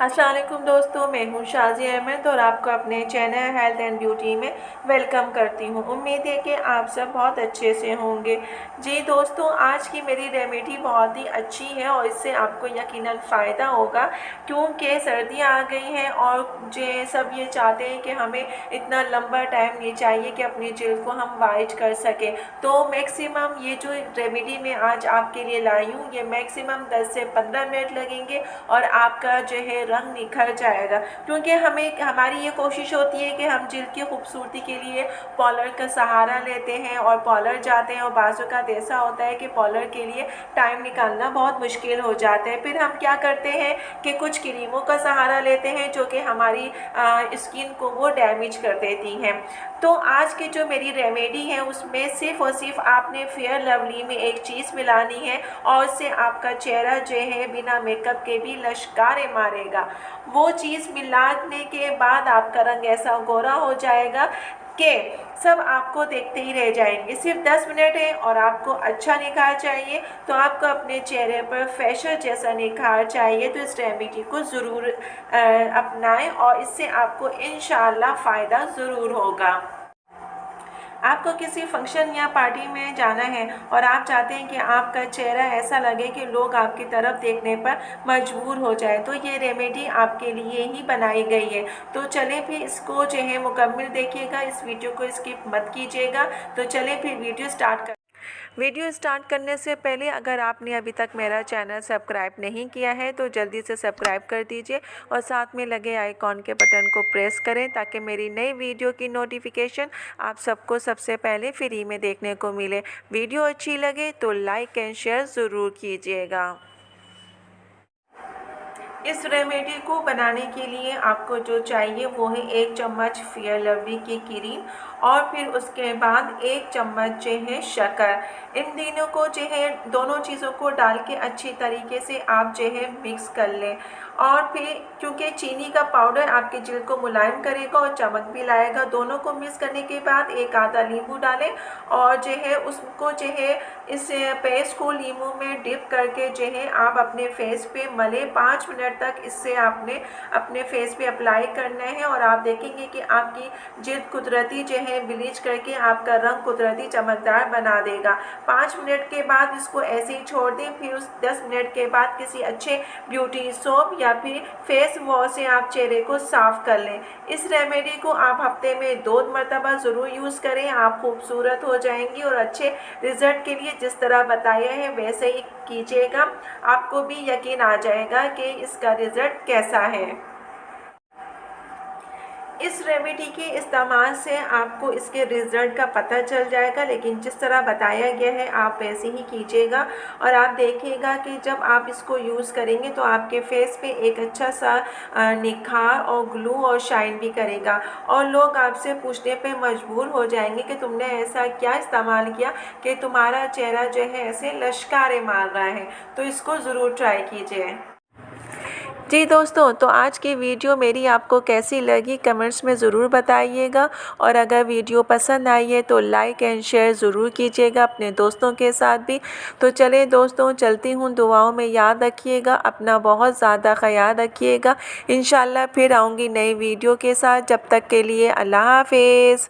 अस्सलाम वालेकुम दोस्तों, मैं हूँ शाज़ी अहमद और आपको अपने चैनल हेल्थ एंड ब्यूटी में वेलकम करती हूँ। उम्मीद है कि आप सब बहुत अच्छे से होंगे। जी दोस्तों, आज की मेरी रेमेडी बहुत ही अच्छी है और इससे आपको यकीनन फ़ायदा होगा, क्योंकि सर्दियाँ आ गई हैं और सब ये चाहते हैं कि हमें इतना लंबा टाइम नहीं चाहिए कि अपनी जल्द को हम वाइट कर सकें। तो मैक्सिमम ये जो रेमेडी मैं आज आपके लिए लाई हूँ, ये मैक्सिमम 10 से 15 मिनट लगेंगे और आपका जो है रंग निखर जाएगा। क्योंकि हमारी ये कोशिश होती है कि हम जिल्द की खूबसूरती के लिए पार्लर का सहारा लेते हैं और पार्लर जाते हैं और बाज़ औक़ात ऐसा होता है कि पार्लर के लिए टाइम निकालना बहुत मुश्किल हो जाता है। फिर हम क्या करते हैं कि कुछ क्रीमों का सहारा लेते हैं जो कि हमारी स्किन को वो डैमेज कर देती हैं। तो आज की जो मेरी रेमेडी है उसमें सिर्फ़ और सिर्फ आपने फेयर लवली में एक चीज़ मिलानी है और उससे आपका चेहरा जो है बिना मेकअप के भी लश्कारे मारेगा। वो चीज़ मिलाने के बाद आपका रंग ऐसा गोरा हो जाएगा कि सब आपको देखते ही रह जाएंगे। सिर्फ 10 मिनट है और आपको अच्छा निखार चाहिए, तो आपको अपने चेहरे पर फेशियल जैसा निखार चाहिए, तो इस रेमेडी को ज़रूर अपनाएं और इससे आपको इंशाअल्लाह फ़ायदा ज़रूर होगा। आपको किसी फंक्शन या पार्टी में जाना है और आप चाहते हैं कि आपका चेहरा ऐसा लगे कि लोग आपकी तरफ देखने पर मजबूर हो जाए, तो ये रेमेडी आपके लिए ही बनाई गई है। तो चले फिर इसको जो है मुकम्मल देखिएगा, इस वीडियो को स्किप मत कीजिएगा। तो चले फिर वीडियो स्टार्ट करने से पहले अगर आपने अभी तक मेरा चैनल सब्सक्राइब नहीं किया है तो जल्दी से सब्सक्राइब कर दीजिए और साथ में लगे आइकॉन के बटन को प्रेस करें ताकि मेरी नई वीडियो की नोटिफिकेशन आप सबको सबसे पहले फ्री में देखने को मिले। वीडियो अच्छी लगे तो लाइक एंड शेयर ज़रूर कीजिएगा। इस रेमेडी को बनाने के लिए आपको जो चाहिए वो है 1 चम्मच फेयर लवली की क्रीम और फिर उसके बाद 1 चम्मच जो है शक्कर। इन तीनों को जो है दोनों चीज़ों को डाल के अच्छी तरीके से आप जो है मिक्स कर लें। और फिर क्योंकि चीनी का पाउडर आपके जिल्द को मुलायम करेगा और चमक भी लाएगा, दोनों को मिक्स करने के बाद एक आधा नींबू डालें और जो है उसको जो है इस पेस्ट को नींबू में डिप करके जो है आप अपने फेस पे मले 5 मिनट तक इससे आपने अपने फेस पे अप्लाई करना है और आप देखेंगे कि आपकी जिल्द कुदरती जो है ब्लीच करके आपका रंग कुदरती चमकदार बना देगा। 5 मिनट के बाद इसको ऐसे ही छोड़ दें। फिर उस 10 मिनट के बाद किसी अच्छे ब्यूटी सोप या फिर फेस वॉश से आप चेहरे को साफ कर लें। इस रेमेडी को आप हफ्ते में 2 मरतबा ज़रूर यूज़ करें, आप खूबसूरत हो जाएंगी और अच्छे रिजल्ट के लिए जिस तरह बताया है वैसे ही कीजिएगा, आपको भी यकीन आ जाएगा कि इसका रिज़ल्ट कैसा है। इस रेमेडी के इस्तेमाल से आपको इसके रिज़ल्ट का पता चल जाएगा, लेकिन जिस तरह बताया गया है आप वैसे ही कीजिएगा और आप देखिएगा कि जब आप इसको यूज़ करेंगे तो आपके फेस पे एक अच्छा सा निखार और ग्लो और शाइन भी करेगा और लोग आपसे पूछने पे मजबूर हो जाएंगे कि तुमने ऐसा क्या इस्तेमाल किया कि तुम्हारा चेहरा जो है ऐसे लश्कारे मार रहा है। तो इसको ज़रूर ट्राई कीजिए। जी दोस्तों, तो आज की वीडियो मेरी आपको कैसी लगी कमेंट्स में ज़रूर बताइएगा और अगर वीडियो पसंद आई है तो लाइक एंड शेयर ज़रूर कीजिएगा अपने दोस्तों के साथ भी। तो चलें दोस्तों, चलती हूँ, दुआओं में याद रखिएगा, अपना बहुत ज़्यादा ख्याल रखिएगा। इंशाल्लाह फिर आऊँगी नई वीडियो के साथ, जब तक के लिए अल्लाह हाफिज़।